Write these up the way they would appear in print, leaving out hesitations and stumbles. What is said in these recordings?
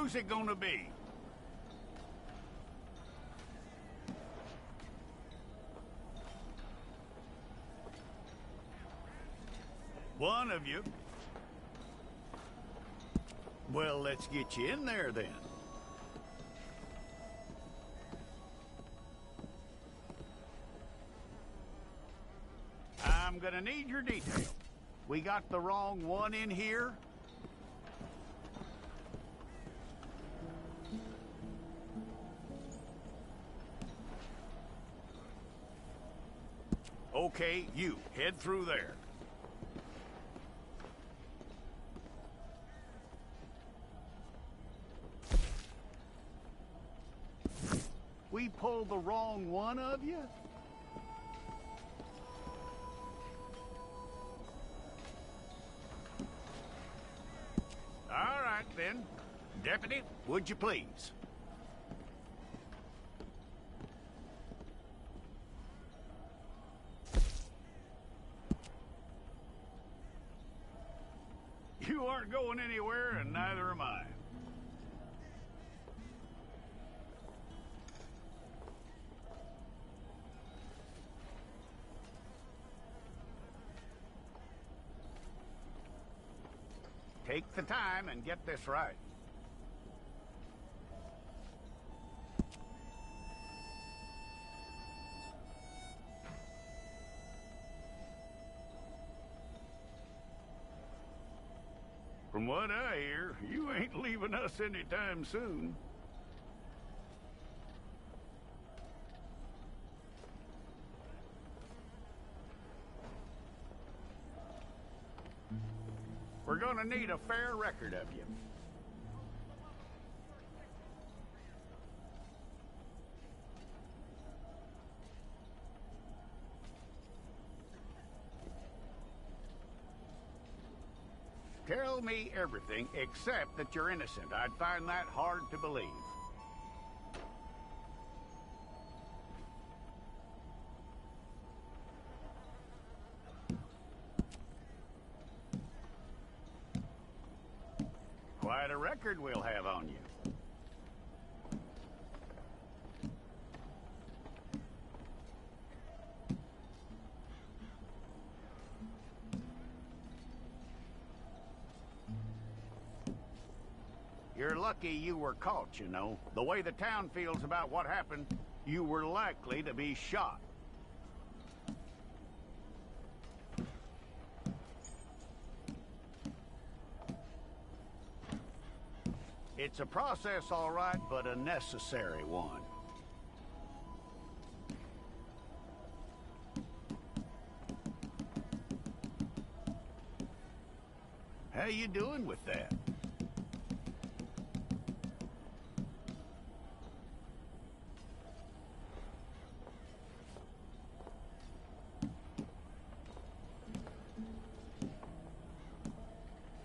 Who's it gonna be? One of you. Well, let's get you in there then. I'm gonna need your detail. We got the wrong one in here? Okay, you, head through there. We pulled the wrong one of you? All right, then. Deputy, would you please? You aren't going anywhere, and neither am I. Take the time and get this right. From what I hear, you ain't leaving us anytime soon. We're gonna need a fair record of you. Tell me everything except that you're innocent. I'd find that hard to believe. Quite a record we'll have on you. You're lucky you were caught, you know. The way the town feels about what happened, you were likely to be shot. It's a process, all right, but a necessary one. How you doing with that?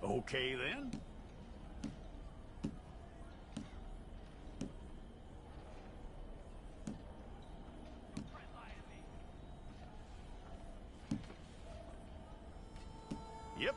Okay, then. Yep.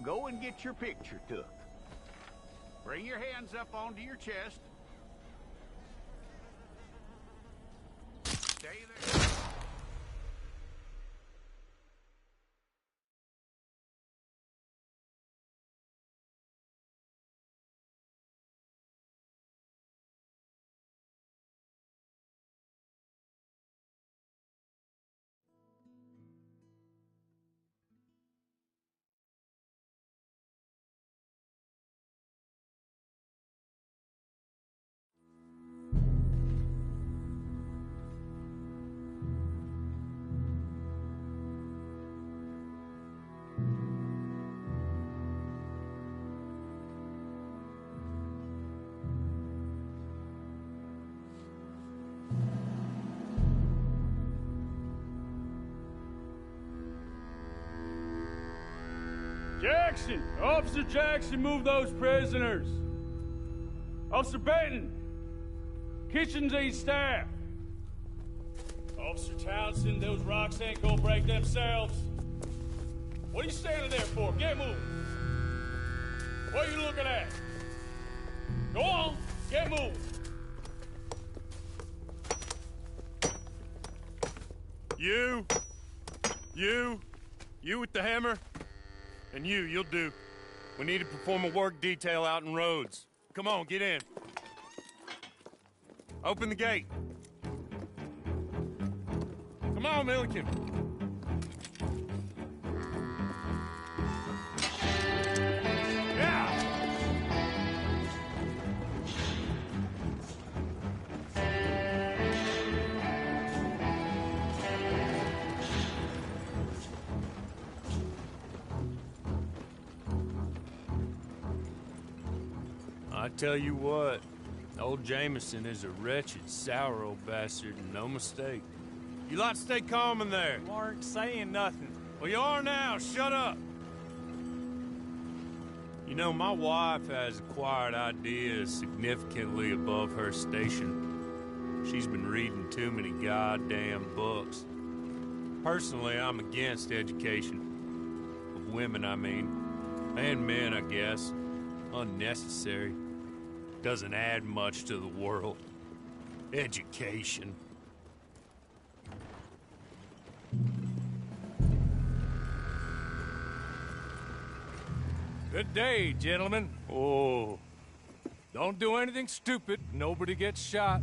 go and get your picture took. Bring your hands up onto your chest. Stay there. Jackson! Officer Jackson, move those prisoners! Officer Benton! Kitchens ain't staff! Officer Townsend, those rocks ain't gonna break themselves. What are you standing there for? Get moving! What are you looking at? Go on, get moving! You with the hammer? And you'll do. We need to perform a work detail out in Rhodes. Come on, get in. Open the gate. Come on, Milliken. Yeah! I tell you what, old Jameson is a wretched, sour old bastard, and no mistake. You lot stay calm in there. You aren't saying nothing. Well, you are now. Shut up. You know, my wife has acquired ideas significantly above her station. She's been reading too many goddamn books. Personally, I'm against education. Of women, I mean. And men, I guess. Unnecessary. Doesn't add much to the world. Education. Good day, gentlemen. Oh. Don't do anything stupid. Nobody gets shot.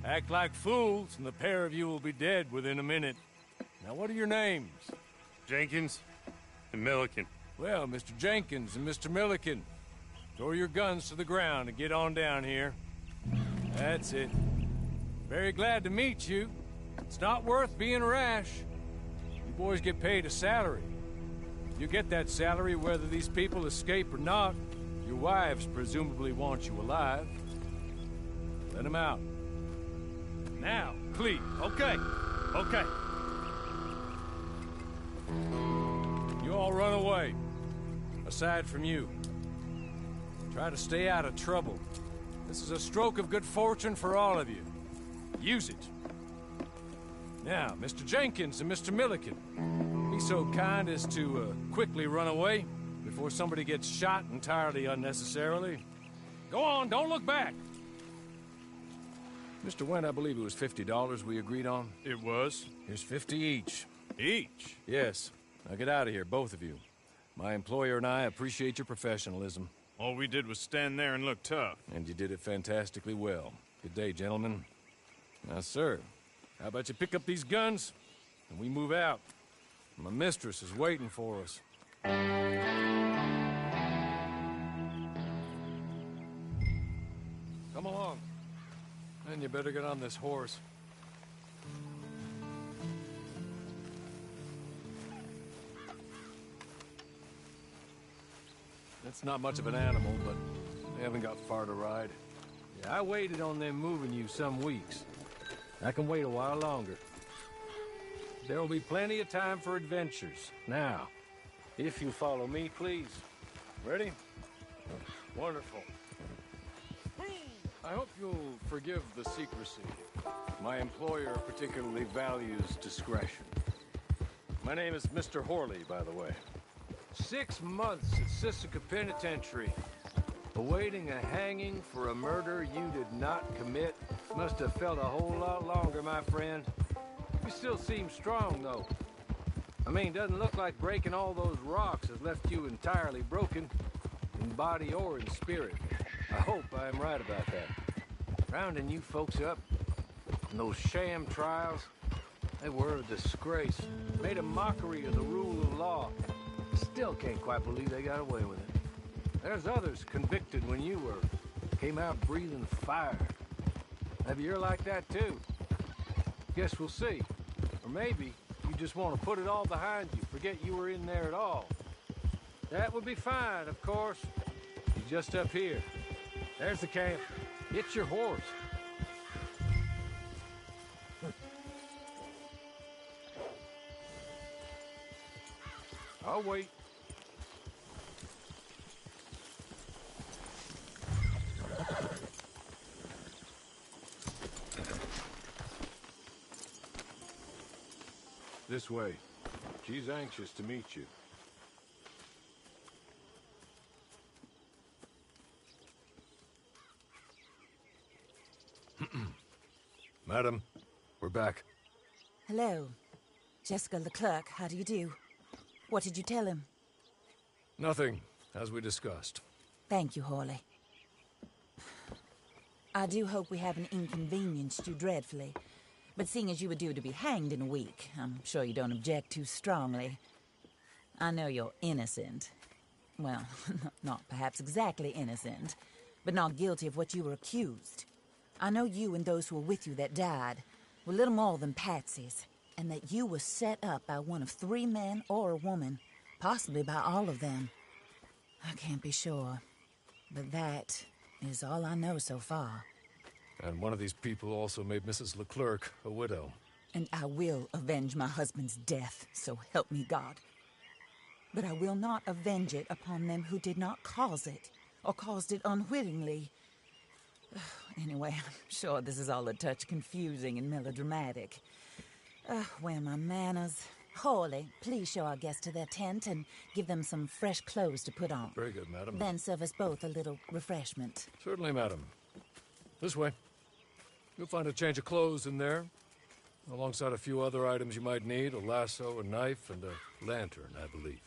Act like fools, and the pair of you will be dead within a minute. Now, what are your names? Jenkins and Milliken. Well, Mr. Jenkins and Mr. Milliken, throw your guns to the ground and get on down here. That's it. Very glad to meet you. It's not worth being rash. You boys get paid a salary. You get that salary whether these people escape or not. Your wives presumably want you alive. Let them out. Now, Cleve. Okay. You all run away. Aside from you. Try to stay out of trouble. This is a stroke of good fortune for all of you. Use it. Now, Mr. Jenkins and Mr. Milliken, be so kind as to quickly run away before somebody gets shot entirely unnecessarily. Go on, don't look back. Mr. Wendt, I believe it was $50 we agreed on. It was? Here's 50 each. Each? Yes. Now get out of here, both of you. My employer and I appreciate your professionalism. All we did was stand there and look tough. And you did it fantastically well. Good day, gentlemen. Now, sir, how about you pick up these guns, and we move out? My mistress is waiting for us. Come along. And you better get on this horse. It's not much of an animal, but they haven't got far to ride. Yeah, I waited on them moving you some weeks. I can wait a while longer. There will be plenty of time for adventures. Now, if you follow me, please. Ready? Wonderful. I hope you'll forgive the secrecy. My employer particularly values discretion. My name is Mr. Horley, by the way. 6 months at Sisika Penitentiary, awaiting a hanging for a murder you did not commit. Must have felt a whole lot longer, my friend. You still seem strong, though. I mean, doesn't look like breaking all those rocks has left you entirely broken, in body or in spirit. I hope I am right about that. Rounding you folks up, and those sham trials, they were a disgrace. Made a mockery of the rule of law. Still can't quite believe they got away with it. There's others convicted when you were. Came out breathing fire. Maybe you're like that too. Guess we'll see. Or maybe you just want to put it all behind you, forget you were in there at all. That would be fine, of course. You're just up here. There's the camp. Get your horse. I'll wait. This way. She's anxious to meet you. Madam, we're back. Hello. Jessica Leclerc, how do you do? What did you tell him? Nothing, as we discussed. Thank you, Hawley. I do hope we haven't inconvenienced you dreadfully. But seeing as you were due to be hanged in a week, I'm sure you don't object too strongly. I know you're innocent. Well, not perhaps exactly innocent, but not guilty of what you were accused. I know you and those who were with you that died were little more than patsies, and that you were set up by one of 3 men or a woman, possibly by all of them. I can't be sure, but that is all I know so far. And one of these people also made Mrs. Leclerc a widow. And I will avenge my husband's death, so help me God. But I will not avenge it upon them who did not cause it, or caused it unwittingly. Anyway, I'm sure this is all a touch confusing and melodramatic. Where are my manners? Hawley, please show our guests to their tent and give them some fresh clothes to put on. Very good, madam. Then serve us both a little refreshment. Certainly, madam. This way. You'll find a change of clothes in there, alongside a few other items you might need, a lasso, a knife, and a lantern, I believe.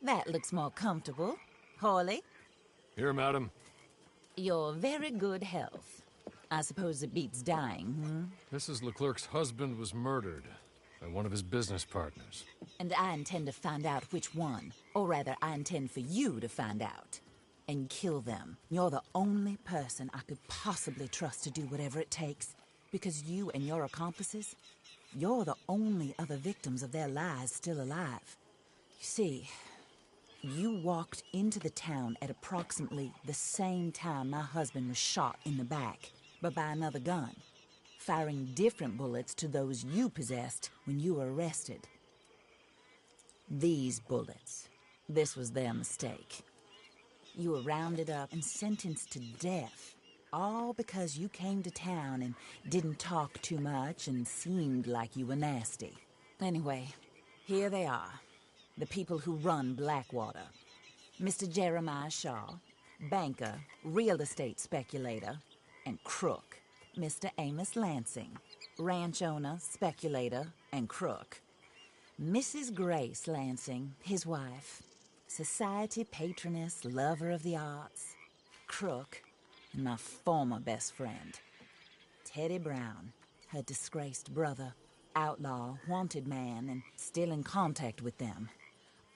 That looks more comfortable. Hawley, Here, madam. your very good health. I suppose it beats dying, Mrs. Leclerc's husband was murdered by one of his business partners. And I intend to find out which one. Or rather, I intend for you to find out. And kill them. You're the only person I could possibly trust to do whatever it takes. Because you and your accomplices, you're the only other victims of their lies still alive. You see, you walked into the town at approximately the same time my husband was shot in the back, but by another gun, firing different bullets to those you possessed when you were arrested. These bullets, this was their mistake. You were rounded up and sentenced to death, all because you came to town and didn't talk too much and seemed like you were nasty. Anyway, here they are, the people who run Blackwater. Mr. Jeremiah Shaw, banker, real estate speculator, and crook. Mr. Amos Lansing, ranch owner, speculator, and crook. Mrs. Grace Lansing, his wife, society patroness, lover of the arts, crook, and my former best friend. Teddy Brown, her disgraced brother, outlaw, wanted man, and still in contact with them.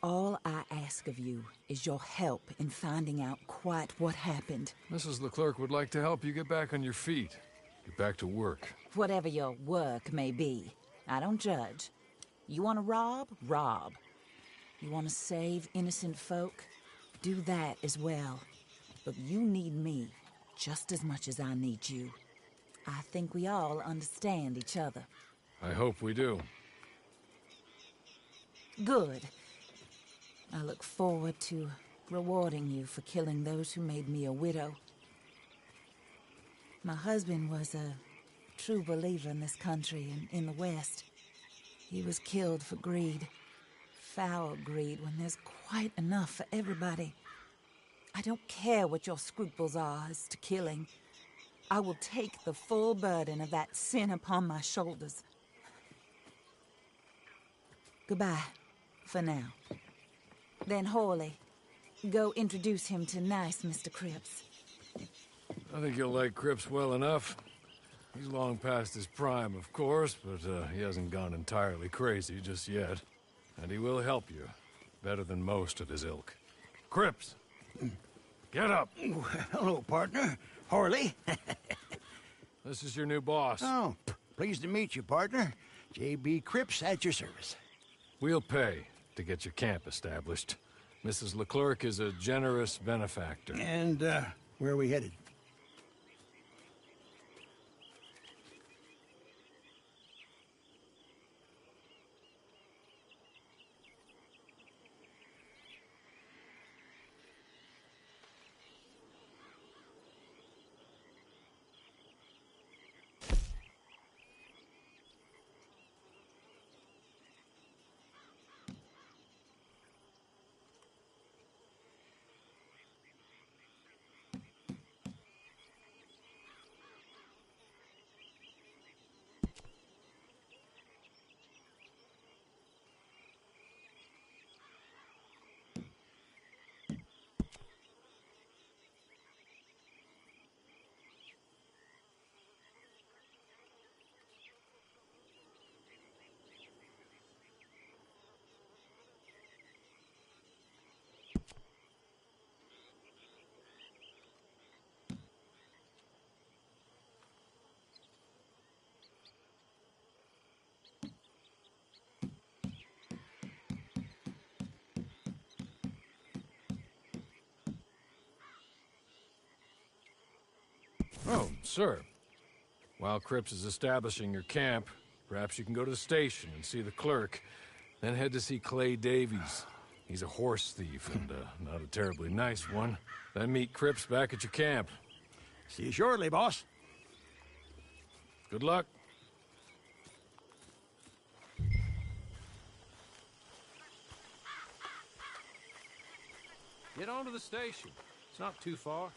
All I ask of you is your help in finding out quite what happened. Mrs. Leclerc would like to help you get back on your feet. Get back to work. Whatever your work may be, I don't judge. You want to rob? Rob. You want to save innocent folk? Do that as well. But you need me just as much as I need you. I think we all understand each other. I hope we do. Good. I look forward to rewarding you for killing those who made me a widow. My husband was a true believer in this country and in the West. He was killed for greed. Foul greed when there's quite enough for everybody. I don't care what your scruples are as to killing. I will take the full burden of that sin upon my shoulders. Goodbye, for now. Then Hawley, go introduce him to nice Mr. Cripps. I think you'll like Cripps well enough. He's long past his prime, of course, but he hasn't gone entirely crazy just yet. And he will help you, better than most of his ilk. Cripps! Get up! Hello, partner. Hawley. This is your new boss. Oh, pleased to meet you, partner. J.B. Cripps at your service. We'll pay to get your camp established. Mrs. Leclerc is a generous benefactor. And, where are we headed? Oh, sir. While Cripps is establishing your camp, perhaps you can go to the station and see the clerk, then head to see Clay Davies. He's a horse thief and not a terribly nice one. Then meet Cripps back at your camp. See you shortly, boss. Good luck. Get on to the station. It's not too far.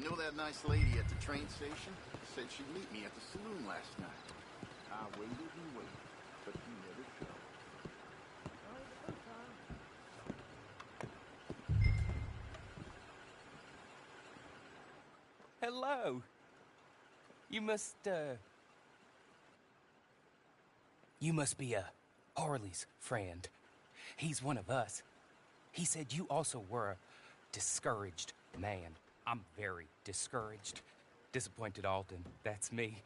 You know that nice lady at the train station? Said she'd meet me at the saloon last night. I waited and waited, but she never showed. Hello. You must be Harley's friend. He's one of us. He said you also were a discouraged man. I'm very discouraged. Disappointed Alden, that's me.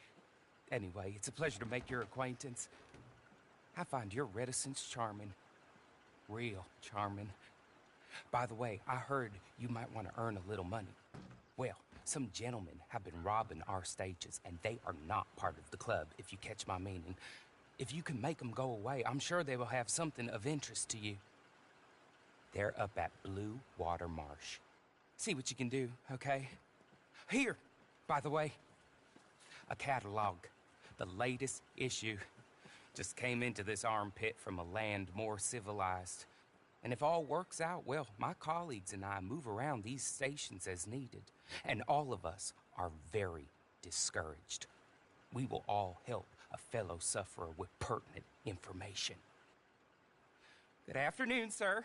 Anyway, it's a pleasure to make your acquaintance. I find your reticence charming. Real charming. By the way, I heard you might want to earn a little money. Well, some gentlemen have been robbing our stages, and they are not part of the club, if you catch my meaning. If you can make them go away, I'm sure they will have something of interest to you. They're up at Blue Water Marsh. See what you can do, okay? Here, by the way, a catalog. The latest issue. Just came into this armpit from a land more civilized. And if all works out, well, my colleagues and I move around these stations as needed. And all of us are very discouraged. We will all help a fellow sufferer with pertinent information. Good afternoon, sir.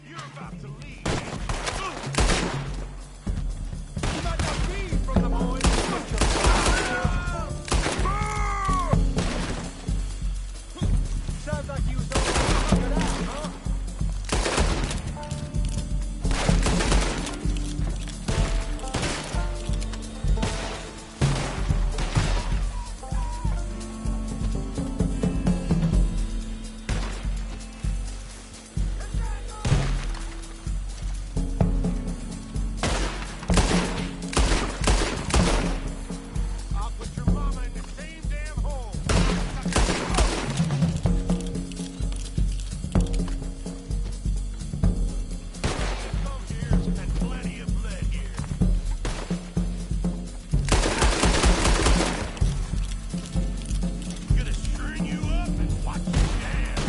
You're about to leave. You might not be from the boys. Sounds like you was all figured out, huh? I'll put your mama in the same damn hole. Come here and plenty of blood here. Gonna string you up and watch you dance.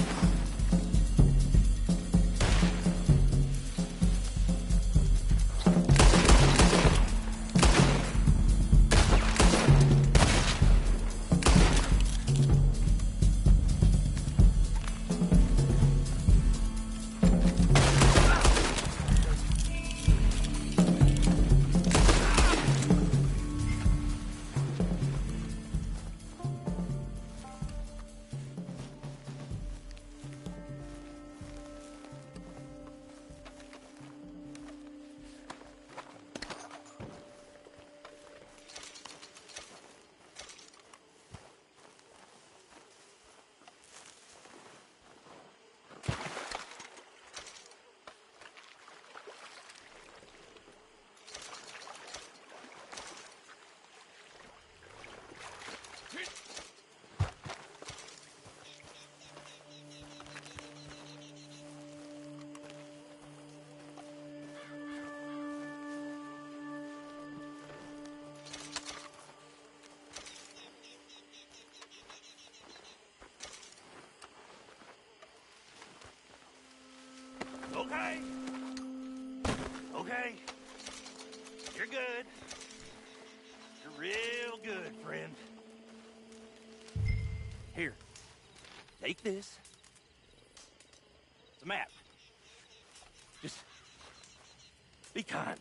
Okay. Okay. You're good. You're real good, friend. Here. Take this. It's a map. Just be kind.